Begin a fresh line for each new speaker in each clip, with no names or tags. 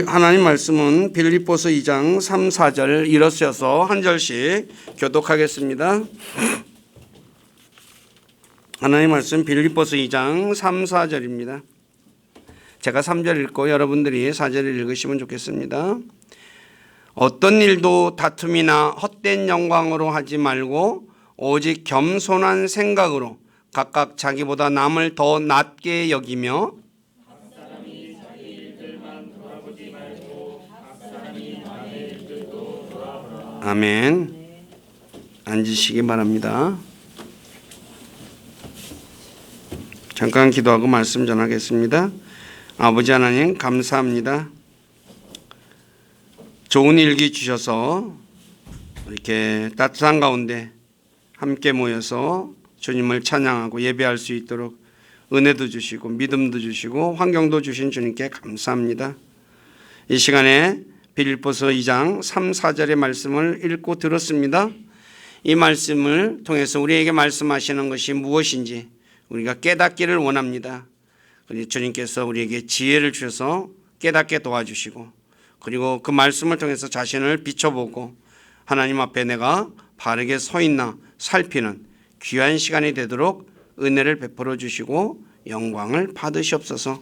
하나님 말씀은 빌립보서 2장 3, 4절 일어서서 한 절씩 교독하겠습니다. 하나님 말씀 빌립보서 2장 3, 4절입니다. 제가 3절 읽고 여러분들이 4절을 읽으시면 좋겠습니다. 어떤 일도 다툼이나 헛된 영광으로 하지 말고 오직 겸손한 생각으로 각각 자기보다 남을 더 낮게 여기며 아멘. 앉으시기 바랍니다. 잠깐 기도하고 말씀 전하겠습니다. 아버지 하나님 감사합니다. 좋은 일기 주셔서 이렇게 따뜻한 가운데 함께 모여서 주님을 찬양하고 예배할 수 있도록 은혜도 주시고 믿음도 주시고 환경도 주신 주님께 감사합니다. 이 시간에 빌립보서 2장 3, 4절의 말씀을 읽고 들었습니다. 이 말씀을 통해서 우리에게 말씀하시는 것이 무엇인지 우리가 깨닫기를 원합니다. 그리고 주님께서 우리에게 지혜를 주셔서 깨닫게 도와주시고 그리고 그 말씀을 통해서 자신을 비춰보고 하나님 앞에 내가 바르게 서 있나 살피는 귀한 시간이 되도록 은혜를 베풀어 주시고 영광을 받으시옵소서.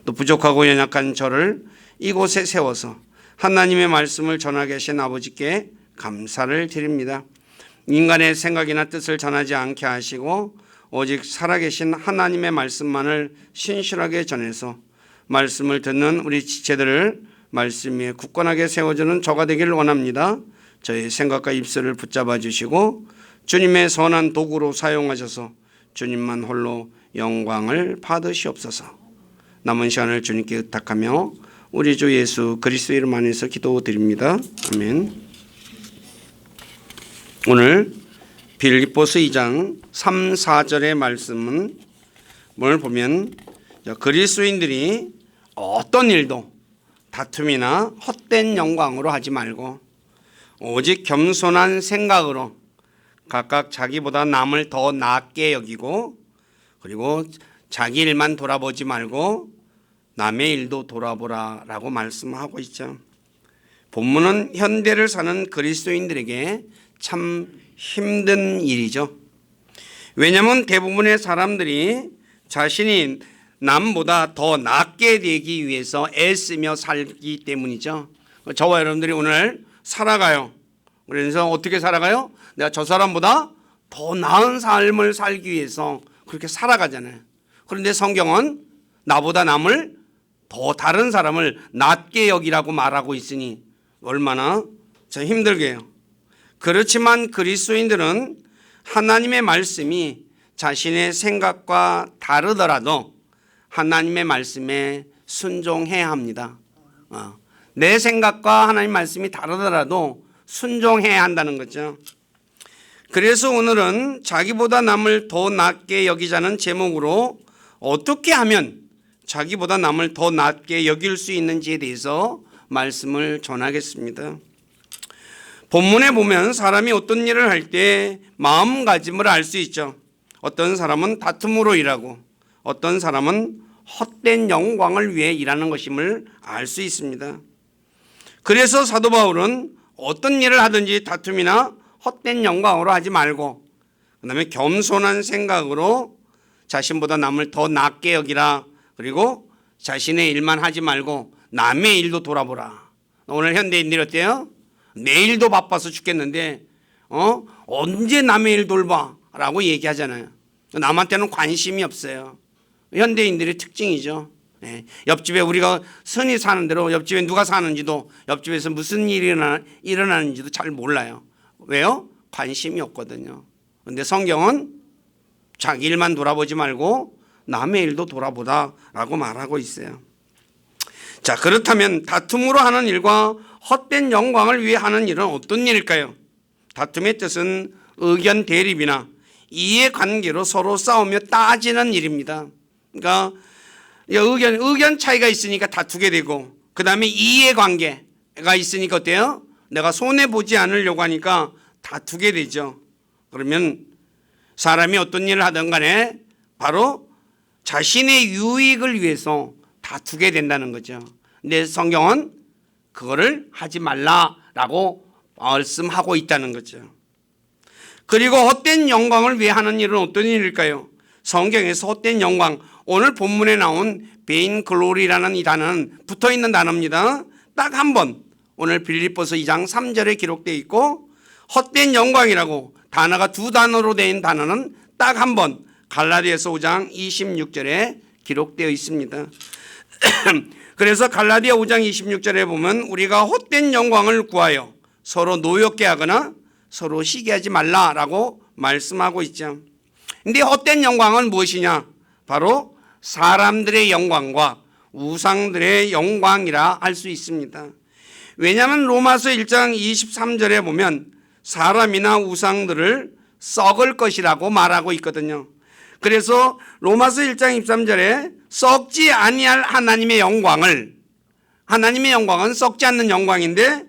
또 부족하고 연약한 저를 이곳에 세워서 하나님의 말씀을 전하게 하신 아버지께 감사를 드립니다. 인간의 생각이나 뜻을 전하지 않게 하시고 오직 살아계신 하나님의 말씀만을 신실하게 전해서 말씀을 듣는 우리 지체들을 말씀 위에 굳건하게 세워주는 저가 되기를 원합니다. 저의 생각과 입술을 붙잡아 주시고 주님의 선한 도구로 사용하셔서 주님만 홀로 영광을 받으시옵소서. 남은 시간을 주님께 의탁하며 우리 주 예수 그리스도 이름 안에서 기도드립니다. 아멘. 오늘 빌립보서 2장 3, 4절의 말씀은 뭘 보면 그리스도인들이 어떤 일도 다툼이나 헛된 영광으로 하지 말고 오직 겸손한 생각으로 각각 자기보다 남을 더 낮게 여기고 그리고 자기 일만 돌아보지 말고 남의 일도 돌아보라라고 말씀하고 있죠. 본문은 현대를 사는 그리스도인들에게 참 힘든 일이죠. 왜냐하면 대부분의 사람들이 자신이 남보다 더 낫게 되기 위해서 애쓰며 살기 때문이죠. 저와 여러분들이 오늘 살아가요. 그래서 어떻게 살아가요? 내가 저 사람보다 더 나은 삶을 살기 위해서 그렇게 살아가잖아요. 그런데 성경은 나보다 남을 더 다른 사람을 낮게 여기라고 말하고 있으니 얼마나 참 힘들게 해요. 그렇지만 그리스도인들은 하나님의 말씀이 자신의 생각과 다르더라도 하나님의 말씀에 순종해야 합니다. 내 생각과 하나님 말씀이 다르더라도 순종해야 한다는 거죠. 그래서 오늘은 자기보다 남을 더 낮게 여기자는 제목으로 어떻게 하면 자기보다 남을 더 낮게 여길 수 있는지에 대해서 말씀을 전하겠습니다. 본문에 보면 사람이 어떤 일을 할 때 마음가짐을 알 수 있죠. 어떤 사람은 다툼으로 일하고 어떤 사람은 헛된 영광을 위해 일하는 것임을 알 수 있습니다. 그래서 사도 바울은 어떤 일을 하든지 다툼이나 헛된 영광으로 하지 말고 그다음에 겸손한 생각으로 자신보다 남을 더 낮게 여기라. 그리고 자신의 일만 하지 말고 남의 일도 돌아보라. 오늘 현대인들이 어때요? 내일도 바빠서 죽겠는데 언제 남의 일 돌봐? 라고 얘기하잖아요. 남한테는 관심이 없어요. 현대인들의 특징이죠. 옆집에 우리가 선이 사는 대로 옆집에 누가 사는지도 옆집에서 무슨 일이 일어나는지도 잘 몰라요. 왜요? 관심이 없거든요. 그런데 성경은 자기 일만 돌아보지 말고 남의 일도 돌아보다라고 말하고 있어요. 자, 그렇다면 다툼으로 하는 일과 헛된 영광을 위해 하는 일은 어떤 일일까요? 다툼의 뜻은 의견 대립이나 이해관계로 서로 싸우며 따지는 일입니다. 그러니까 의견 차이가 있으니까 다투게 되고 그 다음에 이해관계가 있으니까 어때요? 내가 손해보지 않으려고 하니까 다투게 되죠. 그러면 사람이 어떤 일을 하든 간에 바로 자신의 유익을 위해서 다투게 된다는 거죠. 근데 성경은 그거를 하지 말라라고 말씀하고 있다는 거죠. 그리고 헛된 영광을 위해 하는 일은 어떤 일일까요? 성경에서 헛된 영광, 오늘 본문에 나온 베인 글로리라는 이 단어는 붙어있는 단어입니다. 딱 한 번 오늘 빌립보서 2장 3절에 기록되어 있고, 헛된 영광이라고 단어가 두 단어로 된 단어는 딱 한 번 갈라디아서 5장 26절에 기록되어 있습니다. 그래서 갈라디아 5장 26절에 보면 우리가 헛된 영광을 구하여 서로 노엽게 하거나 서로 시기하지 말라라고 말씀하고 있죠. 근데 헛된 영광은 무엇이냐? 바로 사람들의 영광과 우상들의 영광이라 할 수 있습니다. 왜냐하면 로마서 1장 23절에 보면 사람이나 우상들을 썩을 것이라고 말하고 있거든요. 그래서 로마서 1장 23절에 썩지 아니할 하나님의 영광을, 하나님의 영광은 썩지 않는 영광인데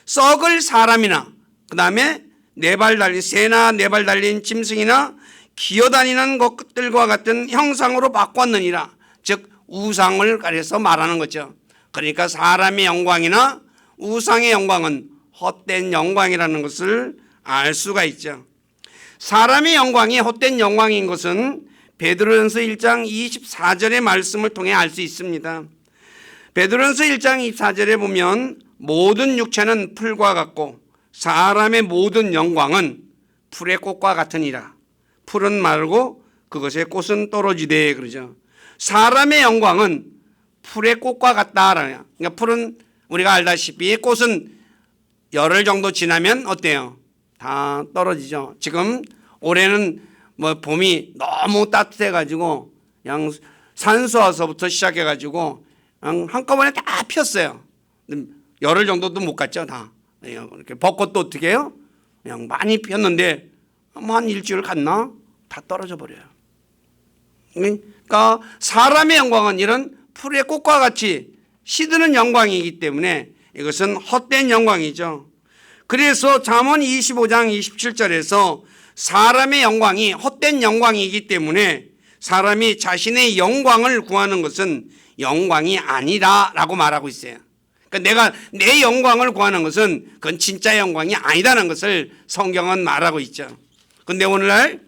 썩을 사람이나 그 다음에 네발 달린 새나 네발 달린 짐승이나 기어다니는 것들과 같은 형상으로 바꿨느니라. 즉 우상을 가려서 말하는 거죠. 그러니까 사람의 영광이나 우상의 영광은 헛된 영광이라는 것을 알 수가 있죠. 사람의 영광이 헛된 영광인 것은 베드로전서 1장 24절의 말씀을 통해 알 수 있습니다. 베드로전서 1장 24절에 보면 모든 육체는 풀과 같고 사람의 모든 영광은 풀의 꽃과 같으니라. 풀은 마르고 그것의 꽃은 떨어지되 그러죠. 사람의 영광은 풀의 꽃과 같다. 그러니까 풀은 우리가 알다시피 꽃은 열흘 정도 지나면 어때요? 다 떨어지죠. 지금 올해는 뭐 봄이 너무 따뜻해 가지고 그냥 산수화서부터 시작해 가지고 그냥 한꺼번에 다 폈어요. 열흘 정도도 못 갔죠. 다 이렇게 벚꽃도 어떻게 해요? 그냥 많이 폈는데 뭐 한 일주일 갔나? 다 떨어져 버려요. 그러니까 사람의 영광은 이런 풀의 꽃과 같이 시드는 영광이기 때문에 이것은 헛된 영광이죠. 그래서 잠언 25장 27절에서 사람의 영광이 헛된 영광이기 때문에 사람이 자신의 영광을 구하는 것은 영광이 아니다라고 말하고 있어요. 그러니까 내가 내 영광을 구하는 것은 그건 진짜 영광이 아니다는 것을 성경은 말하고 있죠. 그런데 오늘날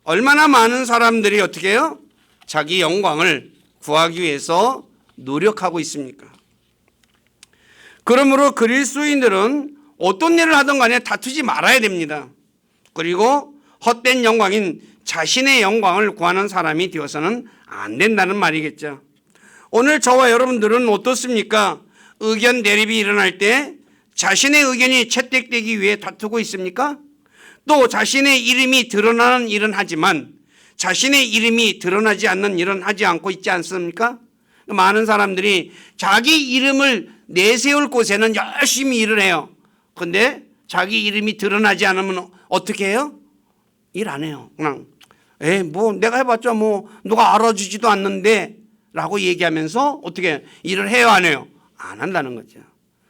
얼마나 많은 사람들이 어떻게 해요? 자기 영광을 구하기 위해서 노력하고 있습니까? 그러므로 그리스도인들은 어떤 일을 하든 간에 다투지 말아야 됩니다. 그리고 헛된 영광인 자신의 영광을 구하는 사람이 되어서는 안 된다는 말이겠죠. 오늘 저와 여러분들은 어떻습니까? 의견 대립이 일어날 때 자신의 의견이 채택되기 위해 다투고 있습니까? 또 자신의 이름이 드러나는 일은 하지만 자신의 이름이 드러나지 않는 일은 하지 않고 있지 않습니까? 많은 사람들이 자기 이름을 내세울 곳에는 열심히 일을 해요. 그런데 자기 이름이 드러나지 않으면 어떻게 해요? 일 안 해요. 그냥 뭐 내가 해봤자 뭐 누가 알아주지도 않는데 라고 얘기하면서 어떻게 일을 해요, 안 해요? 안 한다는 거죠.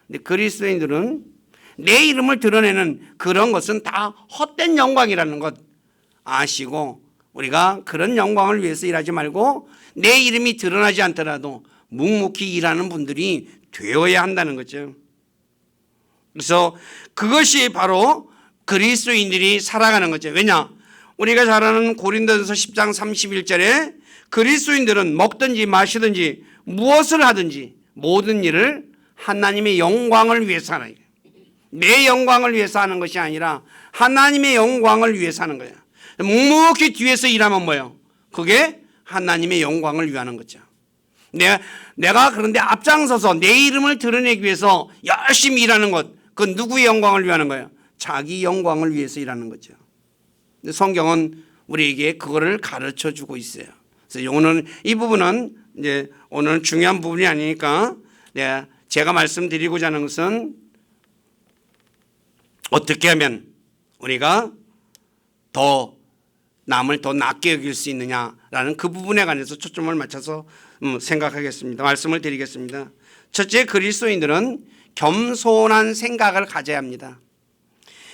근데 그리스도인들은 내 이름을 드러내는 그런 것은 다 헛된 영광이라는 것 아시고 우리가 그런 영광을 위해서 일하지 말고 내 이름이 드러나지 않더라도 묵묵히 일하는 분들이 되어야 한다는 거죠. 그래서 그것이 바로 그리스도인들이 살아가는 거죠. 왜냐? 우리가 잘 아는 고린도전서 10장 31절에 그리스도인들은 먹든지 마시든지 무엇을 하든지 모든 일을 하나님의 영광을 위해서 하는 거예요. 내 영광을 위해서 하는 것이 아니라 하나님의 영광을 위해서 하는 거예요. 묵묵히 뒤에서 일하면 뭐예요? 그게 하나님의 영광을 위하는 거죠. 내가 그런데 앞장서서 내 이름을 드러내기 위해서 열심히 일하는 것, 그건 누구의 영광을 위하는 거예요? 자기 영광을 위해서 일하는 거죠. 근데 성경은 우리에게 그거를 가르쳐 주고 있어요. 그래서 오늘 이 부분은 이제 오늘 중요한 부분이 아니니까 제가 말씀드리고자 하는 것은 어떻게 하면 우리가 더 남을 더 낮게 여길 수 있느냐라는 그 부분에 관해서 초점을 맞춰서 생각하겠습니다. 말씀을 드리겠습니다. 첫째, 그리스도인들은 겸손한 생각을 가져야 합니다.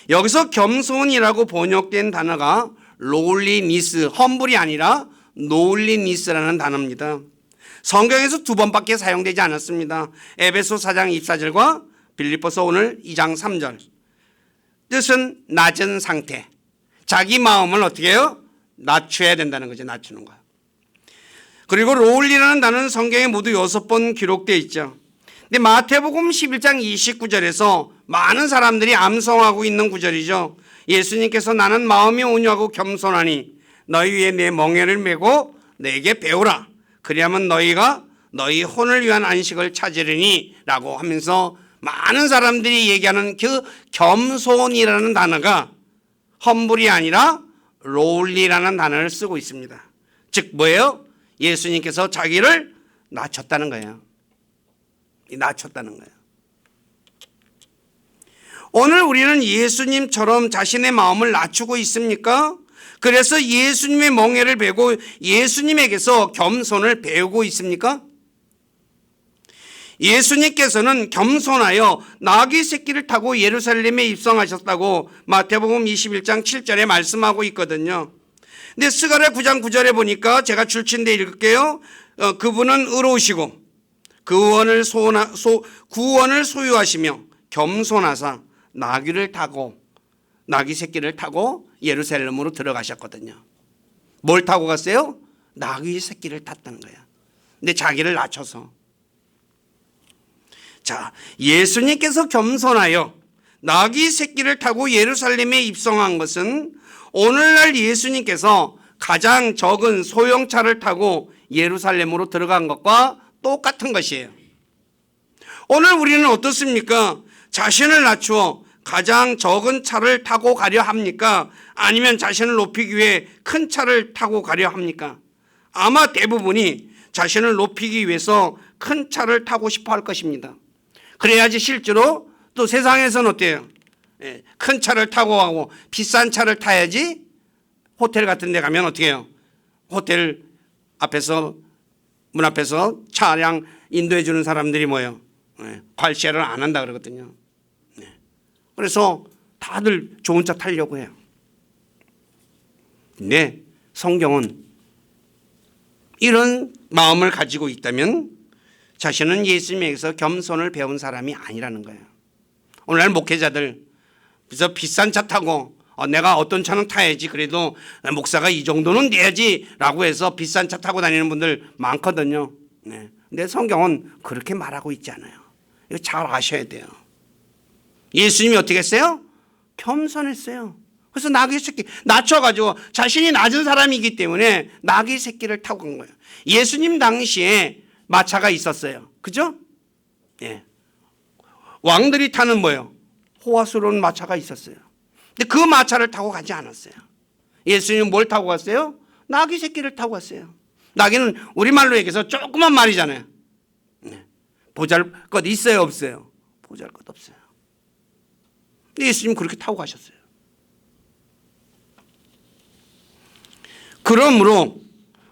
여기서 겸손이라고 번역된 단어가 lowliness, 험불이 아니라 노울리니스라는 단어입니다. 성경에서 두 번밖에 사용되지 않았습니다. 에베소 4장 24절과 빌립보서 오늘 2장 3절. 뜻은 낮은 상태. 자기 마음을 어떻게 해요? 낮춰야 된다는 거죠. 낮추는 거예요. 그리고 로울리라는 단어는 성경에 모두 6번 기록되어 있죠. 근데 마태복음 11장 29절에서 많은 사람들이 암송하고 있는 구절이죠. 예수님께서 나는 마음이 온유하고 겸손하니 너희 위에 내 멍에를 메고 내게 배우라. 그리하면 너희가 너희 혼을 위한 안식을 찾으리니 라고 하면서 많은 사람들이 얘기하는 그 겸손이라는 단어가 험불이 아니라 로울리라는 단어를 쓰고 있습니다. 즉 뭐예요? 예수님께서 자기를 낮췄다는 거예요. 낮췄다는 거예요. 오늘 우리는 예수님처럼 자신의 마음을 낮추고 있습니까? 그래서 예수님의 멍에를 베고 예수님에게서 겸손을 배우고 있습니까? 예수님께서는 겸손하여 나귀 새끼를 타고 예루살렘에 입성하셨다고 마태복음 21장 7절에 말씀하고 있거든요. 근데 스가랴 9장 9절에 보니까 제가 줄친데 읽을게요. 그분은 의로우시고 구원을 소유하시며 겸손하사 나귀 새끼를 타고 예루살렘으로 들어가셨거든요. 뭘 타고 갔어요? 나귀 새끼를 탔다는 거야. 근데 자기를 낮춰서. 자, 예수님께서 겸손하여 나귀 새끼를 타고 예루살렘에 입성한 것은 오늘날 예수님께서 가장 적은 소형차를 타고 예루살렘으로 들어간 것과 똑같은 것이에요. 오늘 우리는 어떻습니까? 자신을 낮추어 가장 적은 차를 타고 가려 합니까? 아니면 자신을 높이기 위해 큰 차를 타고 가려 합니까? 아마 대부분이 자신을 높이기 위해서 큰 차를 타고 싶어 할 것입니다. 그래야지 실제로 또 세상에서는 어때요? 큰 차를 타고 가고 비싼 차를 타야지 호텔 같은 데 가면 어떻게 해요? 호텔 앞에서 문 앞에서 차량 인도해 주는 사람들이 뭐예요? 괄시를 안 한다 그러거든요. 그래서 다들 좋은 차 타려고 해요. 근데 성경은 이런 마음을 가지고 있다면 자신은 예수님에게서 겸손을 배운 사람이 아니라는 거예요. 오늘날 목회자들 그래서 비싼 차 타고 내가 어떤 차는 타야지 그래도 목사가 이 정도는 내야지 라고 해서 비싼 차 타고 다니는 분들 많거든요. 근데 성경은 그렇게 말하고 있지 않아요. 이거 잘 아셔야 돼요. 예수님이 어떻게 했어요? 겸손했어요. 그래서 나귀 새끼 낮춰가지고 자신이 낮은 사람이기 때문에 나귀 새끼를 타고 간 거예요. 예수님 당시에 마차가 있었어요. 그죠? 예. 왕들이 타는 뭐예요? 호화스러운 마차가 있었어요. 근데 그 마차를 타고 가지 않았어요. 예수님은 뭘 타고 갔어요? 나귀 새끼를 타고 갔어요. 나귀는 우리말로 얘기해서 조그만 말이잖아요. 보잘것 있어요, 없어요? 보잘것 없어요. 근데 예수님 그렇게 타고 가셨어요. 그러므로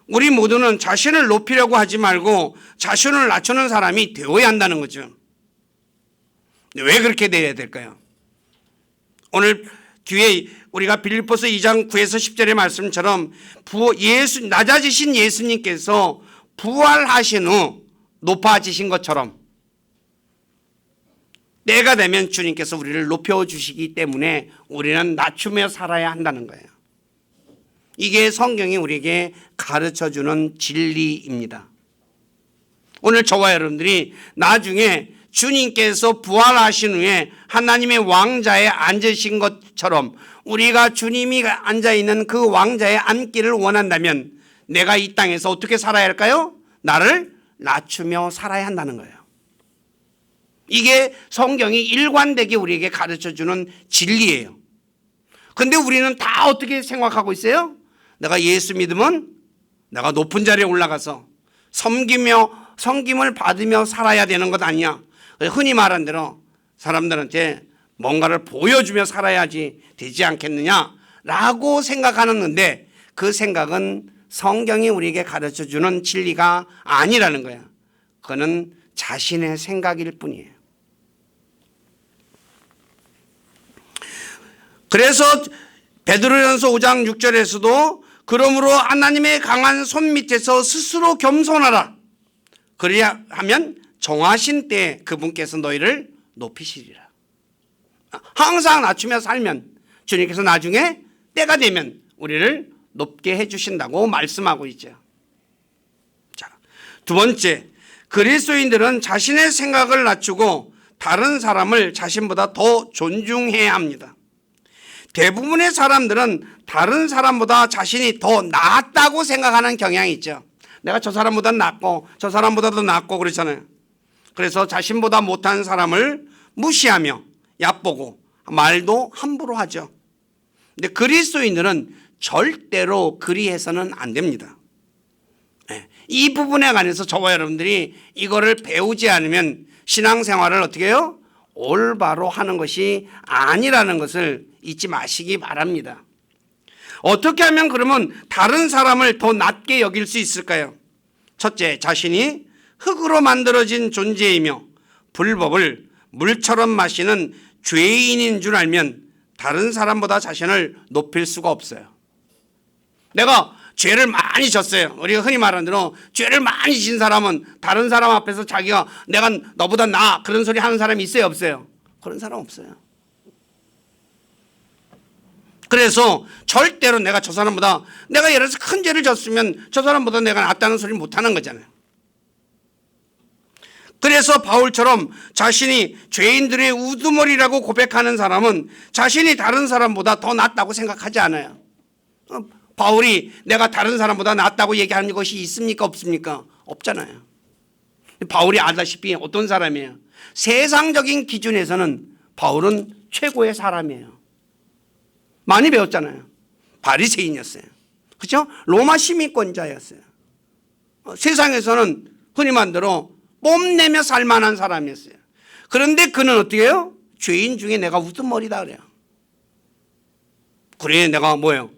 우리 모두는 자신을 높이려고 하지 말고 자신을 낮추는 사람이 되어야 한다는 거죠. 왜 그렇게 돼야 될까요? 오늘 뒤에 우리가 빌립보서 2장 9에서 10절의 말씀처럼 낮아지신 예수님께서 부활하신 후 높아지신 것처럼 때가 되면 주님께서 우리를 높여주시기 때문에 우리는 낮추며 살아야 한다는 거예요. 이게 성경이 우리에게 가르쳐주는 진리입니다. 오늘 저와 여러분들이 나중에 주님께서 부활하신 후에 하나님의 왕자에 앉으신 것처럼 우리가 주님이 앉아있는 그 왕자에 앉기를 원한다면 내가 이 땅에서 어떻게 살아야 할까요? 나를 낮추며 살아야 한다는 거예요. 이게 성경이 일관되게 우리에게 가르쳐주는 진리예요. 근데 우리는 다 어떻게 생각하고 있어요? 내가 예수 믿으면 내가 높은 자리에 올라가서 섬김을 받으며 살아야 되는 것 아니냐. 흔히 말한 대로 사람들한테 뭔가를 보여주며 살아야지 되지 않겠느냐라고 생각하는데 그 생각은 성경이 우리에게 가르쳐주는 진리가 아니라는 거예요. 그거는 자신의 생각일 뿐이에요. 그래서 베드로전서 5장 6절에서도 그러므로 하나님의 강한 손 밑에서 스스로 겸손하라. 그래야 하면 정하신 때에 그분께서 너희를 높이시리라. 항상 낮추며 살면 주님께서 나중에 때가 되면 우리를 높게 해주신다고 말씀하고 있죠. 자, 두 번째, 그리스도인들은 자신의 생각을 낮추고 다른 사람을 자신보다 더 존중해야 합니다. 대부분의 사람들은 다른 사람보다 자신이 더 낫다고 생각하는 경향이 있죠. 내가 저 사람보다 낫고 저 사람보다도 낫고 그렇잖아요. 그래서 자신보다 못한 사람을 무시하며 얕보고 말도 함부로 하죠. 근데 그리스도인들은 절대로 그리해서는 안 됩니다. 이 부분에 관해서 저와 여러분들이 이거를 배우지 않으면 신앙생활을 어떻게 해요? 올바로 하는 것이 아니라는 것을 잊지 마시기 바랍니다. 어떻게 하면 그러면 다른 사람을 더 낮게 여길 수 있을까요? 첫째, 자신이 흙으로 만들어진 존재이며 불법을 물처럼 마시는 죄인인 줄 알면 다른 사람보다 자신을 높일 수가 없어요. 내가 죄를 많이 졌어요. 우리가 흔히 말하는 대로 죄를 많이 진 사람은 다른 사람 앞에서 자기가 내가 너보다 나아 그런 소리 하는 사람이 있어요, 없어요? 그런 사람 없어요. 그래서 절대로 내가 저 사람보다, 내가 예를 들어서 큰 죄를 졌으면 저 사람보다 내가 낫다는 소리 못 하는 거잖아요. 그래서 바울처럼 자신이 죄인들의 우두머리라고 고백하는 사람은 자신이 다른 사람보다 더 낫다고 생각하지 않아요. 바울이 내가 다른 사람보다 낫다고 얘기하는 것이 있습니까, 없습니까? 없잖아요. 바울이 알다시피 어떤 사람이에요? 세상적인 기준에서는 바울은 최고의 사람이에요. 많이 배웠잖아요. 바리새인이었어요. 그렇죠? 로마 시민권자였어요. 세상에서는 흔히 말대로 뽐내며 살만한 사람이었어요. 그런데 그는 어떻게 해요? 죄인 중에 내가 우두머리다 그래요. 그래 내가 뭐예요?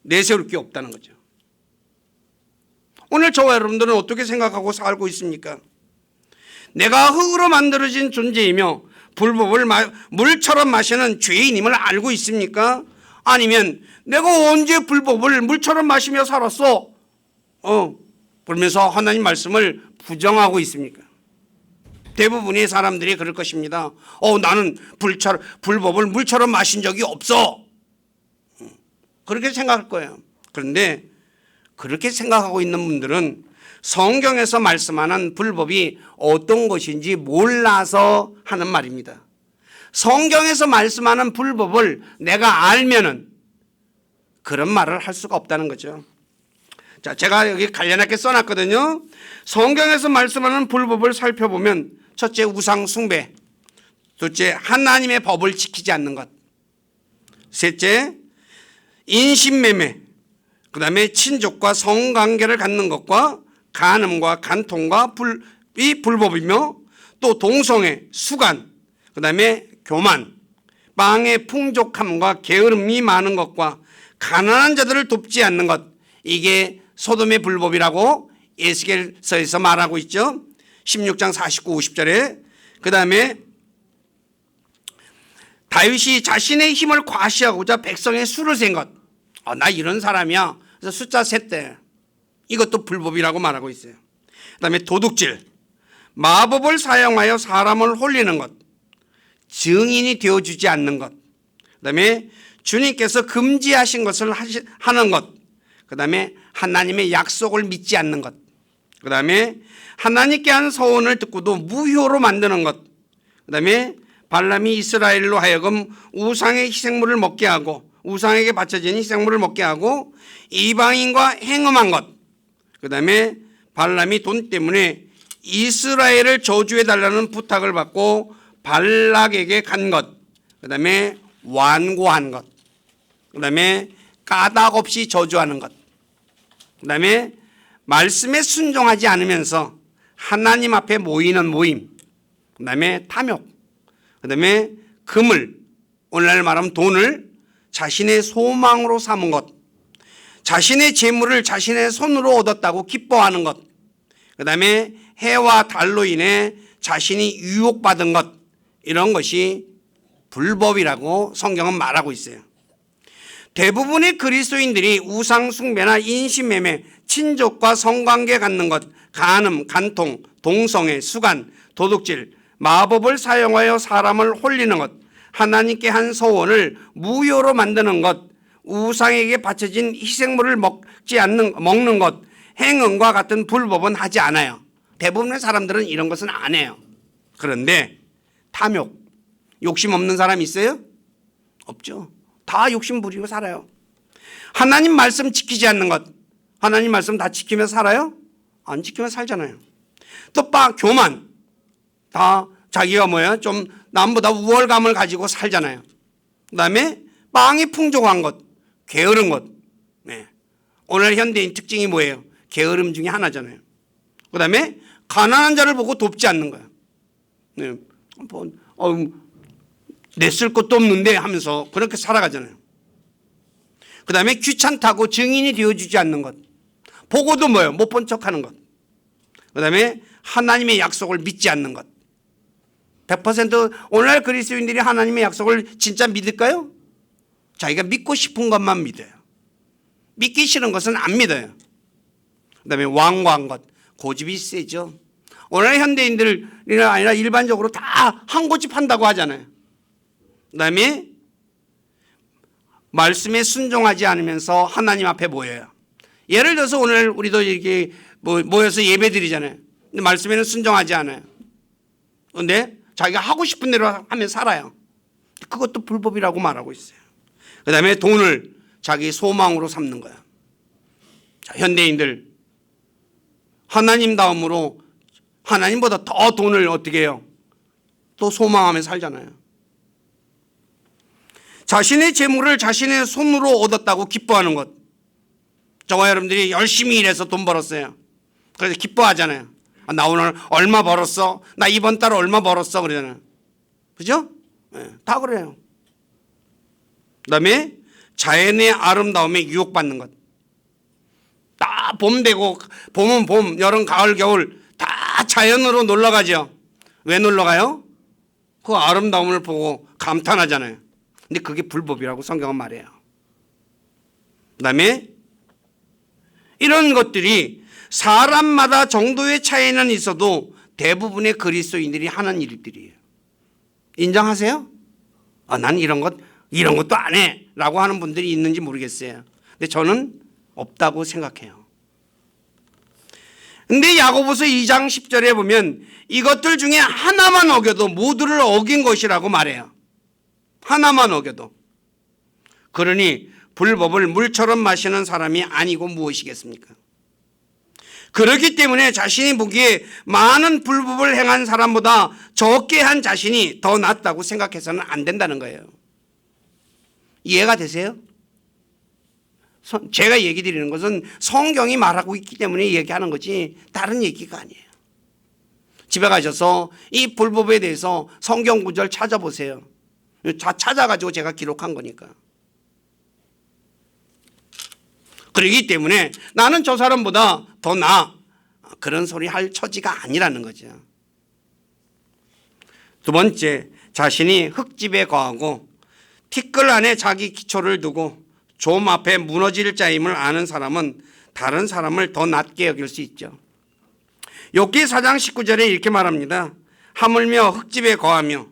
내세울 게 없다는 거죠. 오늘 저와 여러분들은 어떻게 생각하고 살고 있습니까? 내가 흙으로 만들어진 존재이며 불법을 물처럼 마시는 죄인임을 알고 있습니까? 아니면 내가 언제 불법을 물처럼 마시며 살았어? 그러면서 하나님 말씀을 부정하고 있습니까? 대부분의 사람들이 그럴 것입니다. 나는 불법을 물처럼 마신 적이 없어. 그렇게 생각할 거예요. 그런데 그렇게 생각하고 있는 분들은 성경에서 말씀하는 불법이 어떤 것인지 몰라서 하는 말입니다. 성경에서 말씀하는 불법을 내가 알면은 그런 말을 할 수가 없다는 거죠. 자, 제가 여기 간략하게 써놨거든요. 성경에서 말씀하는 불법을 살펴보면 첫째, 우상 숭배. 둘째, 하나님의 법을 지키지 않는 것. 셋째, 인신매매. 그 다음에 친족과 성관계를 갖는 것과 간음과 간통과 이 불법이며 또 동성애, 수간, 그 다음에 교만, 빵의 풍족함과 게으름이 많은 것과 가난한 자들을 돕지 않는 것. 이게 소돔의 불법이라고 에스겔서에서 말하고 있죠. 16장 49, 50절에. 그 다음에 다윗이 자신의 힘을 과시하고자 백성의 수를 센 것. 나 이런 사람이야. 그래서 숫자 셌대. 이것도 불법이라고 말하고 있어요. 그 다음에 도둑질, 마법을 사용하여 사람을 홀리는 것, 증인이 되어주지 않는 것, 그 다음에 주님께서 금지하신 것을 하는 것, 그 다음에 하나님의 약속을 믿지 않는 것, 그 다음에 하나님께 한 서원을 듣고도 무효로 만드는 것, 그 다음에 발람이 이스라엘로 하여금 우상의 희생물을 먹게 하고 우상에게 바쳐진 희생물을 먹게 하고 이방인과 행음한 것, 그 다음에 발람이 돈 때문에 이스라엘을 저주해달라는 부탁을 받고 발락에게 간 것, 그 다음에 완고한 것, 그 다음에 까닭 없이 저주하는 것, 그 다음에 말씀에 순종하지 않으면서 하나님 앞에 모이는 모임, 그 다음에 탐욕, 그 다음에 금을, 오늘날 말하면 돈을 자신의 소망으로 삼은 것, 자신의 재물을 자신의 손으로 얻었다고 기뻐하는 것, 그 다음에 해와 달로 인해 자신이 유혹받은 것, 이런 것이 불법이라고 성경은 말하고 있어요. 대부분의 그리스도인들이 우상 숭배나 인신매매, 친족과 성관계 갖는 것, 간음, 간통, 동성애, 수간, 도둑질, 마법을 사용하여 사람을 홀리는 것, 하나님께 한 소원을 무효로 만드는 것, 우상에게 바쳐진 희생물을 먹는 것, 행음과 같은 불법은 하지 않아요. 대부분의 사람들은 이런 것은 안 해요. 그런데 탐욕, 욕심 없는 사람 있어요? 없죠. 다 욕심 부리고 살아요. 하나님 말씀 지키지 않는 것, 하나님 말씀 다 지키며 살아요? 안 지키며 살잖아요. 또 교만, 다 자기가 좀 남보다 우월감을 가지고 살잖아요. 그 다음에 빵이 풍족한 것, 게으른 것. 네. 오늘 현대인 특징이 뭐예요? 게으름 중에 하나잖아요. 그 다음에 가난한 자를 보고 돕지 않는 거예요. 네. 냈을 것도 없는데 하면서 그렇게 살아가잖아요. 그 다음에 귀찮다고 증인이 되어주지 않는 것. 보고도 못 본 척하는 것. 그 다음에 하나님의 약속을 믿지 않는 것. 100% 오늘날 그리스도인들이 하나님의 약속을 진짜 믿을까요? 자기가 믿고 싶은 것만 믿어요. 믿기 싫은 것은 안 믿어요. 그 다음에 완고한 것, 고집이 세죠. 오늘 현대인들이 아니라 일반적으로 다 한 고집 한다고 하잖아요. 그 다음에 말씀에 순종하지 않으면서 하나님 앞에 모여요. 예를 들어서 오늘 우리도 이렇게 모여서 예배 드리잖아요. 근데 말씀에는 순종하지 않아요. 그런데 자기가 하고 싶은 대로 하면 살아요. 그것도 불법이라고 말하고 있어요. 그 다음에 돈을 자기 소망으로 삼는 거야. 자, 현대인들 하나님 다음으로 하나님보다 더 돈을 어떻게 해요? 또 소망하며 살잖아요. 자신의 재물을 자신의 손으로 얻었다고 기뻐하는 것. 저와 여러분들이 열심히 일해서 돈 벌었어요. 그래서 기뻐하잖아요. 나 오늘 얼마 벌었어? 나 이번 달 얼마 벌었어? 그러잖아요. 그죠? 네, 다 그래요. 그 다음에 자연의 아름다움에 유혹받는 것. 다 봄 되고, 봄은 봄, 여름, 가을, 겨울 다 자연으로 놀러 가죠. 왜 놀러 가요? 그 아름다움을 보고 감탄하잖아요. 근데 그게 불법이라고 성경은 말해요. 그 다음에 이런 것들이 사람마다 정도의 차이는 있어도 대부분의 그리스도인들이 하는 일들이에요. 인정하세요? 난 이런 것도 안 해 라고 하는 분들이 있는지 모르겠어요. 근데 저는 없다고 생각해요. 근데 야고보서 2장 10절에 보면 이것들 중에 하나만 어겨도 모두를 어긴 것이라고 말해요. 하나만 어겨도. 그러니 불법을 물처럼 마시는 사람이 아니고 무엇이겠습니까? 그렇기 때문에 자신이 보기에 많은 불법을 행한 사람보다 적게 한 자신이 더 낫다고 생각해서는 안 된다는 거예요. 이해가 되세요? 제가 얘기 드리는 것은 성경이 말하고 있기 때문에 얘기하는 거지 다른 얘기가 아니에요. 집에 가셔서 이 불법에 대해서 성경 구절 찾아보세요. 찾아가지고 제가 기록한 거니까. 그렇기 때문에 나는 저 사람보다 더 나아. 그런 소리 할 처지가 아니라는 거죠. 두 번째, 자신이 흙집에 거하고 티끌 안에 자기 기초를 두고 좀 앞에 무너질 자임을 아는 사람은 다른 사람을 더 낮게 여길 수 있죠. 욥기 4장 19절에 이렇게 말합니다. 하물며 흙집에 거하며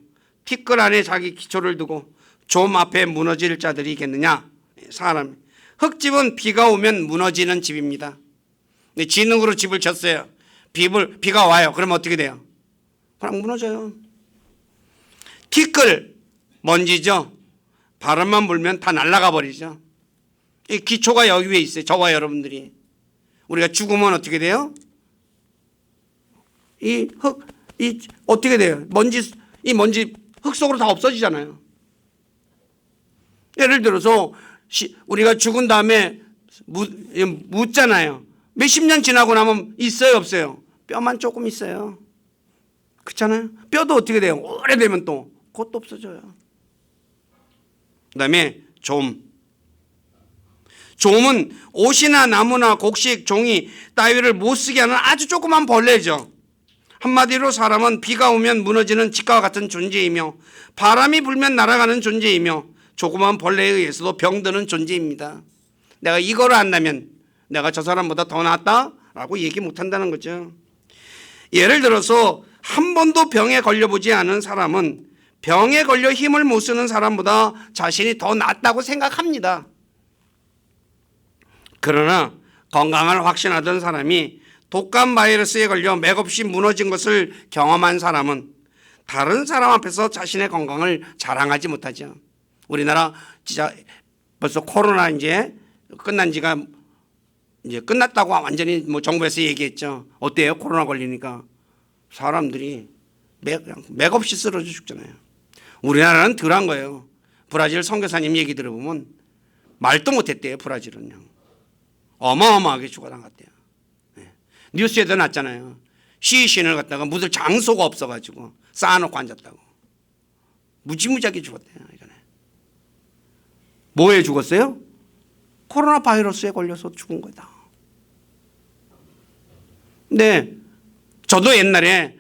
티끌 안에 자기 기초를 두고 좀 앞에 무너질 자들이겠느냐. 사람, 흙집은 비가 오면 무너지는 집입니다. 진흙으로 집을 쳤어요. 비가 와요. 그러면 어떻게 돼요? 그냥 무너져요. 티끌, 먼지죠. 바람만 불면 다 날아가 버리죠. 이 기초가 여기 위에 있어요. 저와 여러분들이. 우리가 죽으면 어떻게 돼요? 어떻게 돼요? 이 먼지 흙 속으로 다 없어지잖아요. 예를 들어서 우리가 죽은 다음에 묻잖아요. 몇십 년 지나고 나면 있어요, 없어요? 뼈만 조금 있어요. 그렇잖아요. 뼈도 어떻게 돼요? 오래되면 또 그것도 없어져요. 그 다음에 좀은 옷이나 나무나 곡식, 종이 따위를 못 쓰게 하는 아주 조그만 벌레죠. 한마디로 사람은 비가 오면 무너지는 집과 같은 존재이며 바람이 불면 날아가는 존재이며 조그만 벌레에 의해서도 병드는 존재입니다. 내가 이걸 안다면 내가 저 사람보다 더 낫다라고 얘기 못한다는 거죠. 예를 들어서 한 번도 병에 걸려보지 않은 사람은 병에 걸려 힘을 못 쓰는 사람보다 자신이 더 낫다고 생각합니다. 그러나 건강을 확신하던 사람이 독감 바이러스에 걸려 맥없이 무너진 것을 경험한 사람은 다른 사람 앞에서 자신의 건강을 자랑하지 못하죠. 우리나라 진짜 벌써 코로나 이제 끝난 지가 이제 끝났다고 완전히 뭐 정부에서 얘기했죠. 어때요? 코로나 걸리니까 사람들이 맥없이 쓰러져 죽잖아요. 우리나라는 덜한 거예요. 브라질 선교사님 얘기 들어보면 말도 못했대요. 브라질은요. 어마어마하게 죽어나갔대요. 네. 뉴스에도 났잖아요. 시신을 갖다가 묻을 장소가 없어가지고 쌓아놓고 앉았다고. 무지무지하게 죽었대요. 이전에. 뭐에 죽었어요? 코로나 바이러스에 걸려서 죽은 거다. 네, 저도 옛날에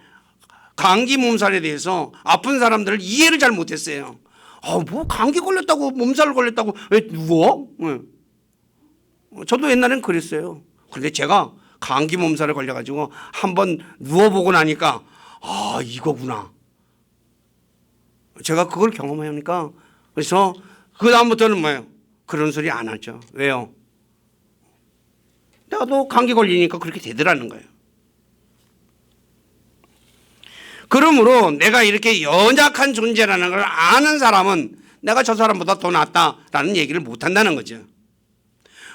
감기 몸살에 대해서 아픈 사람들을 이해를 잘 못했어요. 뭐 감기 걸렸다고 몸살 걸렸다고 왜 누워? 네. 저도 옛날엔 그랬어요. 그런데 제가 감기 몸살에 걸려가지고 한번 누워보고 나니까 이거구나. 제가 그걸 경험하니까 그래서 그 다음부터는 뭐예요? 그런 소리 안 하죠. 왜요? 내가 또 감기 걸리니까 그렇게 되더라는 거예요. 그러므로 내가 이렇게 연약한 존재라는 걸 아는 사람은 내가 저 사람보다 더 낫다라는 얘기를 못한다는 거죠.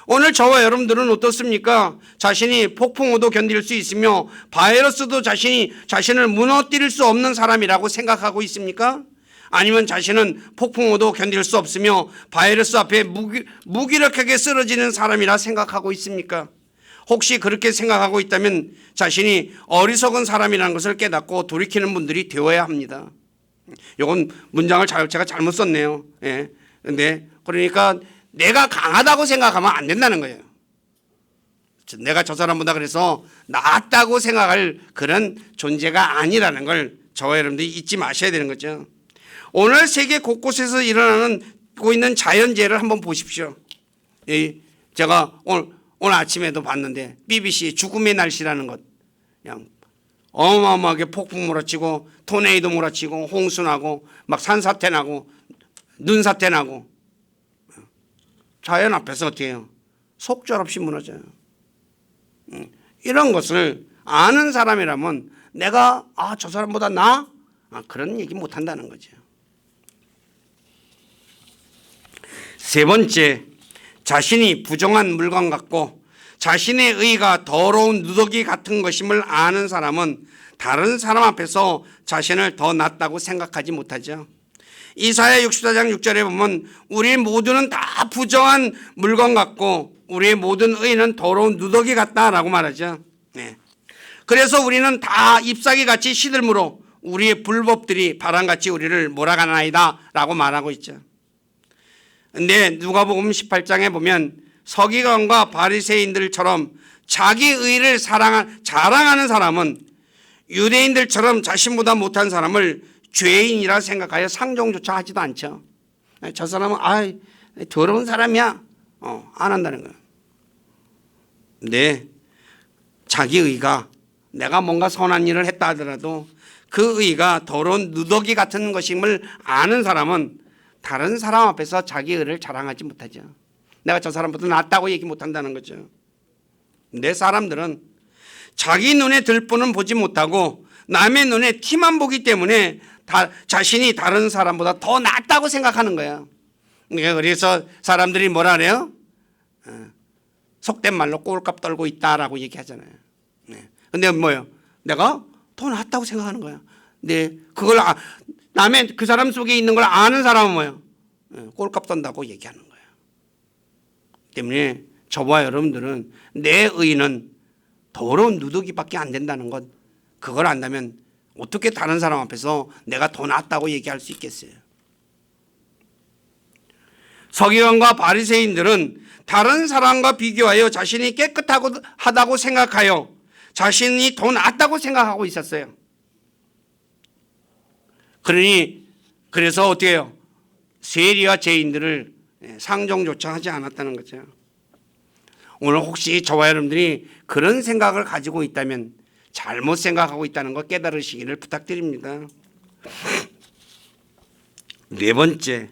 오늘 저와 여러분들은 어떻습니까? 자신이 폭풍우도 견딜 수 있으며 바이러스도 자신을 무너뜨릴 수 없는 사람이라고 생각하고 있습니까? 아니면 자신은 폭풍우도 견딜 수 없으며 바이러스 앞에 무기력하게 쓰러지는 사람이라 생각하고 있습니까? 혹시 그렇게 생각하고 있다면 자신이 어리석은 사람이라는 것을 깨닫고 돌이키는 분들이 되어야 합니다. 이건 문장을 제가 잘못 썼네요. 예. 근데 그러니까 내가 강하다고 생각하면 안 된다는 거예요. 내가 저 사람보다 그래서 낫다고 생각할 그런 존재가 아니라는 걸 저와 여러분들이 잊지 마셔야 되는 거죠. 오늘 세계 곳곳에서 일어나고 있는 자연재해를 한번 보십시오. 제가 오늘 아침에도 봤는데 BBC 죽음의 날씨라는 것, 그냥 어마어마하게 폭풍 몰아치고 토네이도 몰아치고 홍수 나고 막 산사태 나고 눈사태 나고 자연 앞에서 어떻게 해요? 속절없이 무너져요. 이런 것을 아는 사람이라면 내가 저 사람보다 나? 그런 얘기 못한다는 거죠. 세 번째, 자신이 부정한 물건 같고 자신의 의가 더러운 누더기 같은 것임을 아는 사람은 다른 사람 앞에서 자신을 더 낫다고 생각하지 못하죠. 이사야 64장 6절에 보면 우리 모두는 다 부정한 물건 같고 우리의 모든 의는 더러운 누더기 같다라고 말하죠. 네. 그래서 우리는 다 잎사귀 같이 시들므로 우리의 불법들이 바람같이 우리를 몰아가나이다 라고 말하고 있죠. 근데 누가복음 18장에 보면 서기관과 바리새인들처럼 자기 의를 자랑하는 사람은 유대인들처럼 자신보다 못한 사람을 죄인이라 생각하여 상종조차 하지도 않죠. 저 사람은 더러운 사람이야. 안 한다는 거예요. 근데 자기 의가 내가 뭔가 선한 일을 했다 하더라도 그 의가 더러운 누더기 같은 것임을 아는 사람은 다른 사람 앞에서 자기 의를 자랑하지 못하죠. 내가 저 사람보다 낫다고 얘기 못한다는 거죠. 근데 사람들은 자기 눈에 들보는 보지 못하고 남의 눈에 티만 보기 때문에 자신이 다른 사람보다 더 낫다고 생각하는 거예요. 그래서 사람들이 뭐라 그래요? 속된 말로 꼴값 떨고 있다라고 얘기하잖아요. 근데 뭐예요? 내가 더 낫다고 생각하는 거야. 근데 그걸 남의 그 사람 속에 있는 걸 아는 사람은 뭐예요? 꼴값 떤다고 얘기하는 거예요. 때문에 저와 여러분들은 내 의는 더러운 누더기밖에 안 된다는 것, 그걸 안다면 어떻게 다른 사람 앞에서 내가 더 낫다고 얘기할 수 있겠어요? 서기관과 바리새인들은 다른 사람과 비교하여 자신이 깨끗하다고 생각하여 자신이 더 낫다고 생각하고 있었어요. 그래서 어떻게 해요? 세리와 죄인들을 상종조차 하지 않았다는 거죠. 오늘 혹시 저와 여러분들이 그런 생각을 가지고 있다면 잘못 생각하고 있다는 걸 깨달으시기를 부탁드립니다. 네 번째,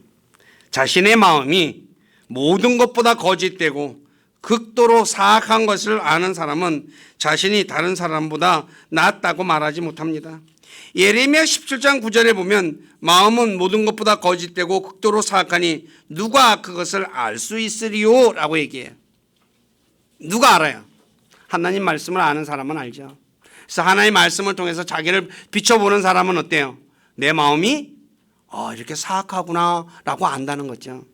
자신의 마음이 모든 것보다 거짓되고 극도로 사악한 것을 아는 사람은 자신이 다른 사람보다 낫다고 말하지 못합니다. 예레미야 17장 9절에 보면 마음은 모든 것보다 거짓되고 극도로 사악하니 누가 그것을 알 수 있으리요? 라고 얘기해요. 누가 알아요? 하나님 말씀을 아는 사람은 알죠. 그래서 하나님의 말씀을 통해서 자기를 비춰보는 사람은 어때요? 내 마음이 이렇게 사악하구나 라고 안다는 거죠.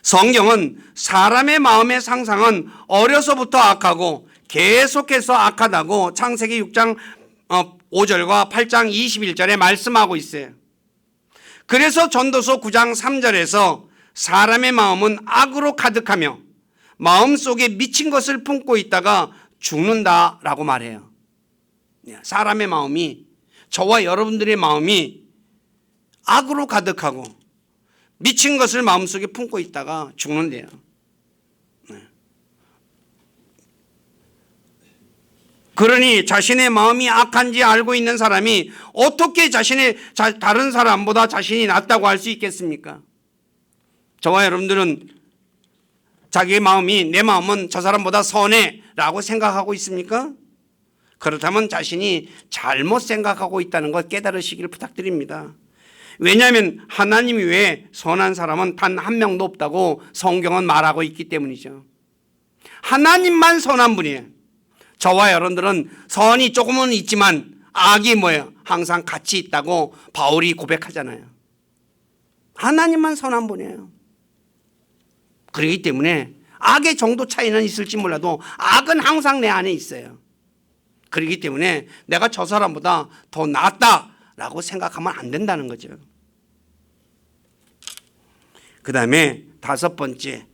성경은 사람의 마음의 상상은 어려서부터 악하고 계속해서 악하다고 창세기 6장 5절과 8장 21절에 말씀하고 있어요. 그래서 전도서 9장 3절에서 사람의 마음은 악으로 가득하며 마음속에 미친 것을 품고 있다가 죽는다라고 말해요. 사람의 마음이, 저와 여러분들의 마음이 악으로 가득하고 미친 것을 마음속에 품고 있다가 죽는데요. 그러니 자신의 마음이 악한지 알고 있는 사람이 어떻게 다른 사람보다 자신이 낫다고 할 수 있겠습니까? 저와 여러분들은 자기의 마음이, 내 마음은 저 사람보다 선해 라고 생각하고 있습니까? 그렇다면 자신이 잘못 생각하고 있다는 걸 깨달으시기를 부탁드립니다. 왜냐하면 하나님 외에 선한 사람은 단 한 명도 없다고 성경은 말하고 있기 때문이죠. 하나님만 선한 분이에요. 저와 여러분들은 선이 조금은 있지만 악이 뭐예요? 항상 같이 있다고 바울이 고백하잖아요. 하나님만 선한 분이에요. 그렇기 때문에 악의 정도 차이는 있을지 몰라도 악은 항상 내 안에 있어요. 그렇기 때문에 내가 저 사람보다 더 낫다라고 생각하면 안 된다는 거죠. 그 다음에 다섯 번째,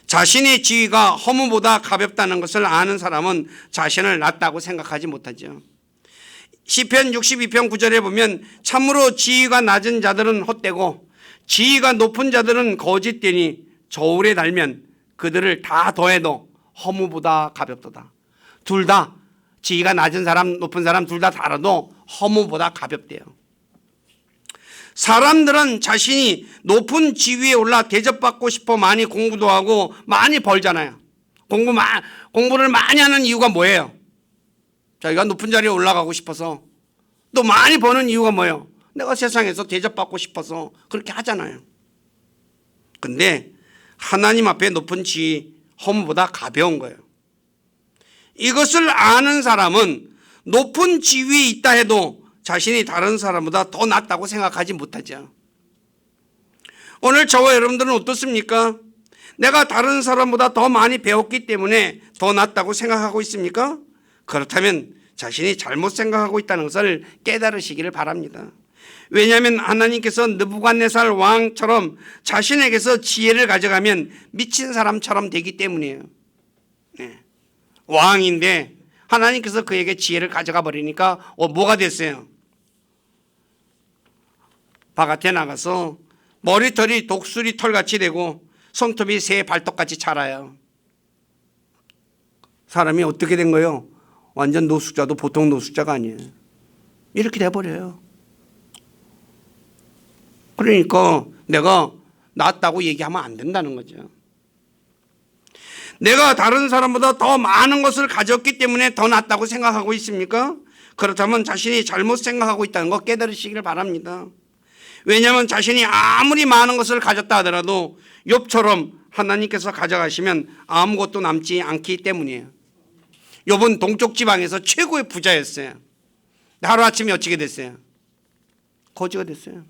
자신의 지위가 허무보다 가볍다는 것을 아는 사람은 자신을 낫다고 생각하지 못하죠. 시편 62편 9절에 보면 참으로 지위가 낮은 자들은 헛되고 지위가 높은 자들은 거짓되니 저울에 달면 그들을 다 더해도 허무보다 가볍도다. 둘 다, 지위가 낮은 사람 높은 사람 둘 다 달아도 허무보다 가볍대요. 사람들은 자신이 높은 지위에 올라 대접받고 싶어 많이 공부도 하고 많이 벌잖아요. 공부를 많이 하는 이유가 뭐예요? 자기가 높은 자리에 올라가고 싶어서. 또 많이 버는 이유가 뭐예요? 내가 세상에서 대접받고 싶어서 그렇게 하잖아요. 근데 하나님 앞에 높은 지위, 허무보다 가벼운 거예요. 이것을 아는 사람은 높은 지위에 있다 해도 자신이 다른 사람보다 더 낫다고 생각하지 못하죠. 오늘 저와 여러분들은 어떻습니까? 내가 다른 사람보다 더 많이 배웠기 때문에 더 낫다고 생각하고 있습니까? 그렇다면 자신이 잘못 생각하고 있다는 것을 깨달으시기를 바랍니다. 왜냐하면 하나님께서 느부갓네살 왕처럼 자신에게서 지혜를 가져가면 미친 사람처럼 되기 때문이에요. 왕인데 하나님께서 그에게 지혜를 가져가 버리니까 뭐가 됐어요? 바깥에 나가서 머리털이 독수리 털같이 되고 손톱이 새 발톱같이 자라요. 사람이 어떻게 된 거예요? 완전 노숙자도 보통 노숙자가 아니에요. 이렇게 돼버려요. 그러니까 내가 낫다고 얘기하면 안 된다는 거죠. 내가 다른 사람보다 더 많은 것을 가졌기 때문에 더 낫다고 생각하고 있습니까? 그렇다면 자신이 잘못 생각하고 있다는 거 깨달으시기를 바랍니다. 왜냐하면 자신이 아무리 많은 것을 가졌다 하더라도 욥처럼 하나님께서 가져가시면 아무것도 남지 않기 때문이에요. 욥은 동쪽 지방에서 최고의 부자였어요. 하루아침에 어찌게 됐어요? 거지가 됐어요.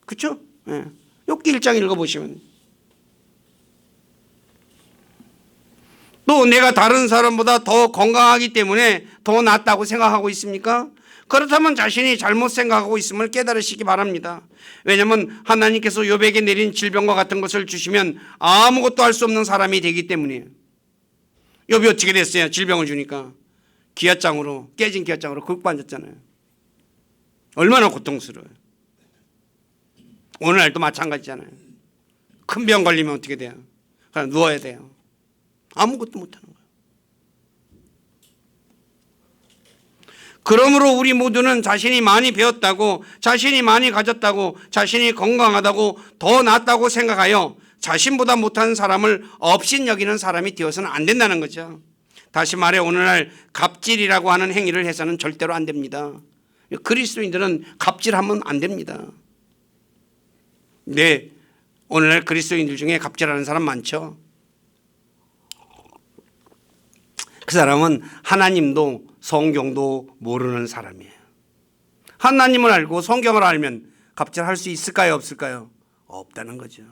그렇죠? 욥기 1장 읽어보시면. 또 내가 다른 사람보다 더 건강하기 때문에 더 낫다고 생각하고 있습니까? 그렇다면 자신이 잘못 생각하고 있음을 깨달으시기 바랍니다. 왜냐하면 하나님께서 욥에게 내린 질병과 같은 것을 주시면 아무것도 할 수 없는 사람이 되기 때문이에요. 욥이 어떻게 됐어요? 질병을 주니까 기아장으로, 깨진 기아장으로 극반졌잖아요. 얼마나 고통스러워요. 오늘날도 마찬가지잖아요. 큰 병 걸리면 어떻게 돼요? 그냥 누워야 돼요. 아무것도 못하는 거예요. 그러므로 우리 모두는 자신이 많이 배웠다고, 자신이 많이 가졌다고, 자신이 건강하다고, 더 낫다고 생각하여 자신보다 못한 사람을 업신여기는 사람이 되어서는 안 된다는 거죠. 다시 말해 오늘날 갑질이라고 하는 행위를 해서는 절대로 안 됩니다. 그리스도인들은 갑질하면 안 됩니다. 네, 오늘날 그리스도인들 중에 갑질하는 사람 많죠. 그 사람은 하나님도 성경도 모르는 사람이에요. 하나님을 알고 성경을 알면 갑질할 수 있을까요? 없을까요? 없다는 거죠.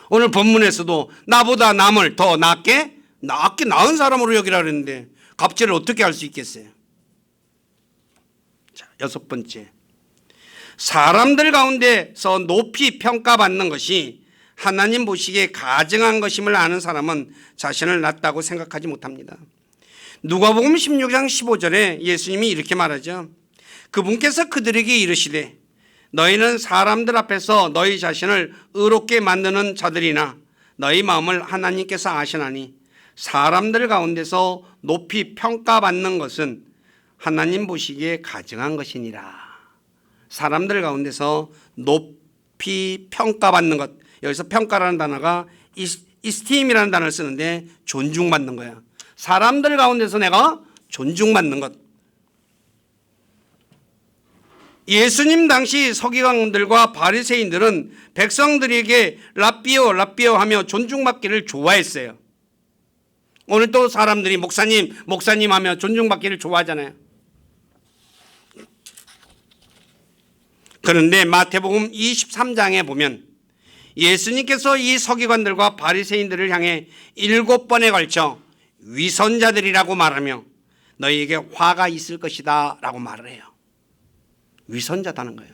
오늘 본문에서도 나보다 남을 더 낫게 나은 사람으로 여기라 그랬는데 갑질을 어떻게 할 수 있겠어요? 자, 6번째. 사람들 가운데서 높이 평가받는 것이 하나님 보시기에 가증한 것임을 아는 사람은 자신을 낫다고 생각하지 못합니다. 누가복음 16장 15절에 예수님이 이렇게 말하죠. 그분께서 그들에게 이르시되 너희는 사람들 앞에서 너희 자신을 의롭게 만드는 자들이나 너희 마음을 하나님께서 아시나니 사람들 가운데서 높이 평가받는 것은 하나님 보시기에 가증한 것이니라. 사람들 가운데서 높이 평가받는 것, 여기서 평가라는 단어가 이스팀이라는 단어를 쓰는데 존중받는 거야. 사람들 가운데서 내가 존중받는 것. 예수님 당시 서기관들과 바리새인들은 백성들에게 랍비오 하며 존중받기를 좋아했어요. 오늘 또 사람들이 목사님 하며 존중받기를 좋아하잖아요. 그런데 마태복음 23장에 보면 예수님께서 이 서기관들과 바리새인들을 향해 7번에 걸쳐 위선자들이라고 말하며 너희에게 화가 있을 것이다 라고 말을 해요. 위선자다는 거예요.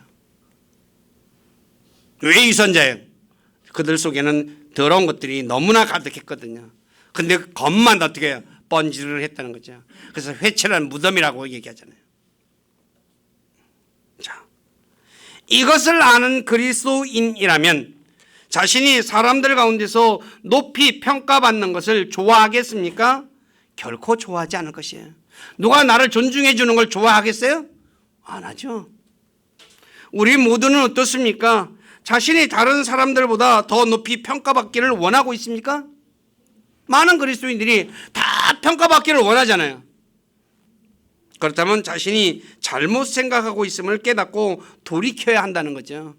왜 위선자예요? 그들 속에는 더러운 것들이 너무나 가득했거든요. 근데 겉만 어떻게 해요? 번지를 했다는 거죠. 그래서 회칠한 무덤이라고 얘기하잖아요. 자, 이것을 아는 그리스도인이라면 자신이 사람들 가운데서 높이 평가받는 것을 좋아하겠습니까? 결코 좋아하지 않을 것이에요. 누가 나를 존중해 주는 걸 좋아하겠어요? 안 하죠. 우리 모두는 어떻습니까? 자신이 다른 사람들보다 더 높이 평가받기를 원하고 있습니까? 많은 그리스도인들이 다 평가받기를 원하잖아요. 그렇다면 자신이 잘못 생각하고 있음을 깨닫고 돌이켜야 한다는 거죠.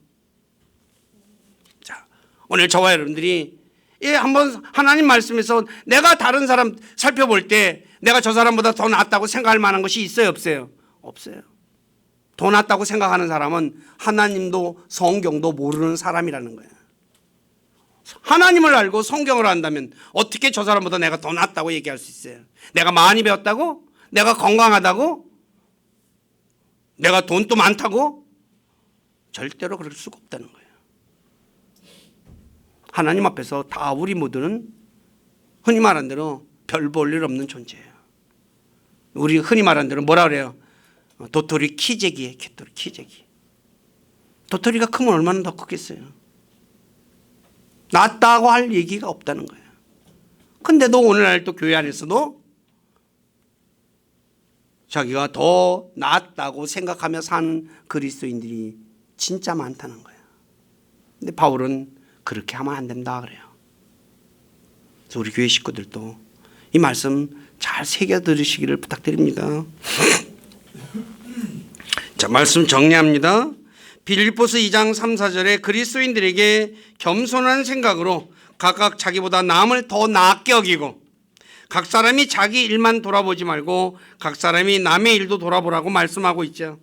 자, 오늘 저와 여러분들이 한번 하나님 말씀에서 내가 다른 사람 살펴볼 때 내가 저 사람보다 더 낫다고 생각할 만한 것이 있어요, 없어요? 없어요. 더 낫다고 생각하는 사람은 하나님도 성경도 모르는 사람이라는 거예요. 하나님을 알고 성경을 안다면 어떻게 저 사람보다 내가 더 낫다고 얘기할 수 있어요? 내가 많이 배웠다고? 내가 건강하다고? 내가 돈도 많다고? 절대로 그럴 수가 없다는 거예요. 하나님 앞에서 다 우리 모두는 흔히 말하는 대로 별 볼 일 없는 존재예요. 우리 흔히 말하는 대로 뭐라 그래요? 도토리 키재기에 도토리 키재기. 도토리가 크면 얼마나 더 크겠어요. 낫다고 할 얘기가 없다는 거예요. 근데도 오늘날 또 교회 안에서도 자기가 더 낫다고 생각하며 사는 그리스도인들이 진짜 많다는 거예요. 근데 바울은 그렇게 하면 안 된다 그래요. 그래서 우리 교회 식구들도 이 말씀 잘 새겨 들으시기를 부탁드립니다. 자, 말씀 정리합니다. 빌립보서 2장 3, 4절에 그리스도인들에게 겸손한 생각으로 각각 자기보다 남을 더 낫게 여기고 각 사람이 자기 일만 돌아보지 말고 각 사람이 남의 일도 돌아보라고 말씀하고 있죠.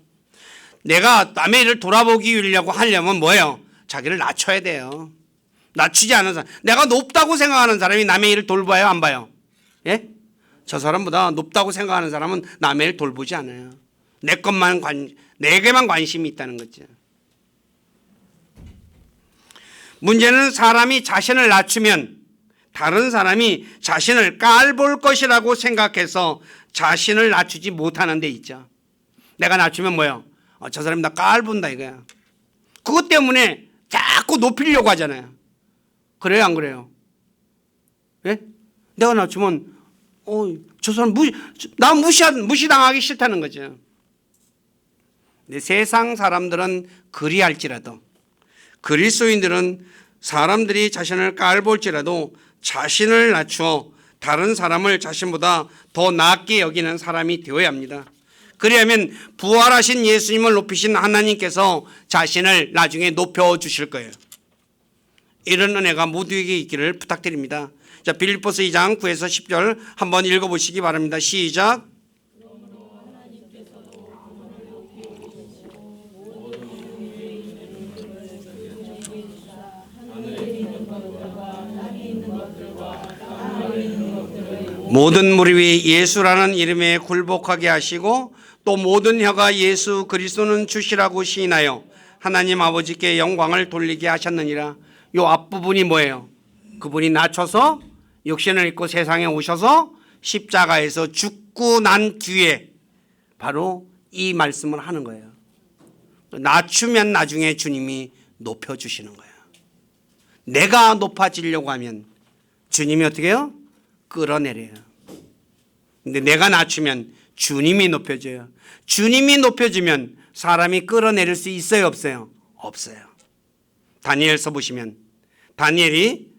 내가 남의 일을 돌아보기 하려면 뭐예요? 자기를 낮춰야 돼요. 낮추지 않은 사람, 내가 높다고 생각하는 사람이 남의 일을 돌봐요, 안 봐요? 예? 저 사람보다 높다고 생각하는 사람은 남의 일 돌보지 않아요. 내게만 관심이 있다는 거죠. 문제는 사람이 자신을 낮추면 다른 사람이 자신을 깔볼 것이라고 생각해서 자신을 낮추지 못하는 데 있죠. 내가 낮추면 뭐예요? 저 사람이 나 깔본다 이거야. 그것 때문에 자꾸 높이려고 하잖아요. 그래요, 안 그래요? 예? 내가 낮추면 저 사람 나 무시당하기 싫다는 거죠. 근데 세상 사람들은 그리할지라도, 그리스도인들은 사람들이 자신을 깔볼지라도 자신을 낮추어 다른 사람을 자신보다 더 낮게 여기는 사람이 되어야 합니다. 그래야면 부활하신 예수님을 높이신 하나님께서 자신을 나중에 높여주실 거예요. 이런 은혜가 모두에게 있기를 부탁드립니다. 자, 빌립보서 2장 9에서 10절 한번 읽어보시기 바랍니다. 시작. 모든 무릎이 예수라는 이름에 굴복하게 하시고 또 모든 혀가 예수 그리스도는 주시라고 시인하여 하나님 아버지께 영광을 돌리게 하셨느니라. 요 앞부분이 뭐예요? 그분이 낮춰서 육신을 입고 세상에 오셔서 십자가에서 죽고 난 뒤에 바로 이 말씀을 하는 거예요. 낮추면 나중에 주님이 높여주시는 거예요. 내가 높아지려고 하면 주님이 어떻게 해요? 끌어내려요. 근데 내가 낮추면 주님이 높여줘요. 주님이 높여주면 사람이 끌어내릴 수 있어요, 없어요? 없어요. 다니엘서 보시면 다니엘이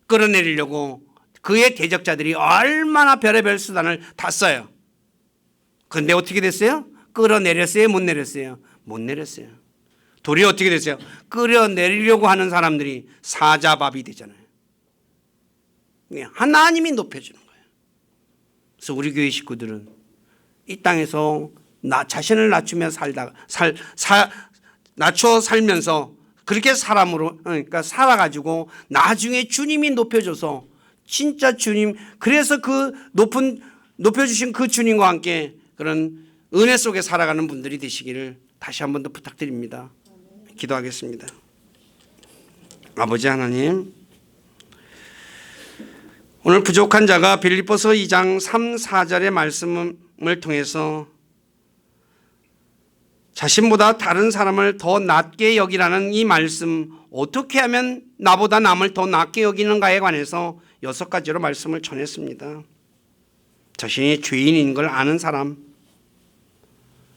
끌어내리려고 그의 대적자들이 얼마나 별의별 수단을 다 써요. 근데 어떻게 됐어요? 끌어내렸어요, 못 내렸어요? 못 내렸어요. 도리어 어떻게 됐어요? 끌어내리려고 하는 사람들이 사자밥이 되잖아요. 하나님이 높여주는 거예요. 그래서 우리 교회 식구들은 이 땅에서 자신을 낮추며 낮춰 살면서 그렇게 사람으로, 그러니까 살아가지고 나중에 주님이 높여줘서 진짜 주님, 그래서 그 높여주신 그 주님과 함께 그런 은혜 속에 살아가는 분들이 되시기를 다시 한 번 더 부탁드립니다. 기도하겠습니다. 아버지 하나님, 오늘 부족한 자가 빌립보서 2장 3, 4절의 말씀을 통해서 자신보다 다른 사람을 더 낮게 여기라는 이 말씀, 어떻게 하면 나보다 남을 더 낮게 여기는가에 관해서 6가지로 말씀을 전했습니다. 자신이 죄인인 걸 아는 사람,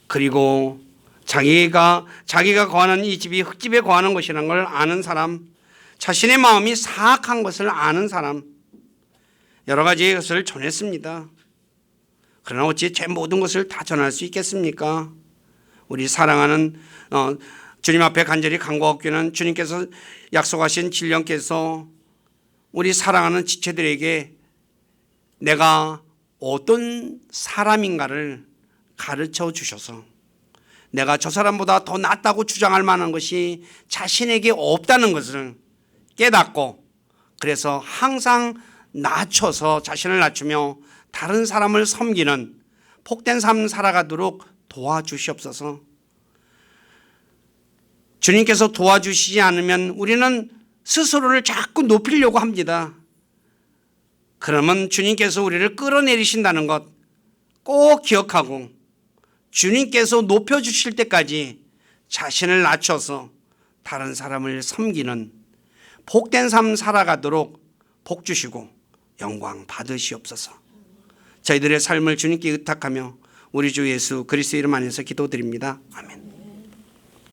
그리고 자기가 거하는 이 집이 흙집에 거하는 것이라는 걸 아는 사람, 자신의 마음이 사악한 것을 아는 사람, 여러 가지의 것을 전했습니다. 그러나 어찌 제 모든 것을 다 전할 수 있겠습니까? 우리 사랑하는 주님 앞에 간절히 간구하옵기는 주님께서 약속하신 진령께서 우리 사랑하는 지체들에게 내가 어떤 사람인가를 가르쳐 주셔서 내가 저 사람보다 더 낫다고 주장할 만한 것이 자신에게 없다는 것을 깨닫고 그래서 항상 낮춰서 자신을 낮추며 다른 사람을 섬기는 복된 삶 살아가도록 도와주시옵소서. 주님께서 도와주시지 않으면 우리는 스스로를 자꾸 높이려고 합니다. 그러면 주님께서 우리를 끌어내리신다는 것 꼭 기억하고 주님께서 높여주실 때까지 자신을 낮춰서 다른 사람을 섬기는 복된 삶 살아가도록 복 주시고 영광 받으시옵소서. 저희들의 삶을 주님께 의탁하며 우리 주 예수 그리스도 이름 안에서 기도드립니다. 아멘.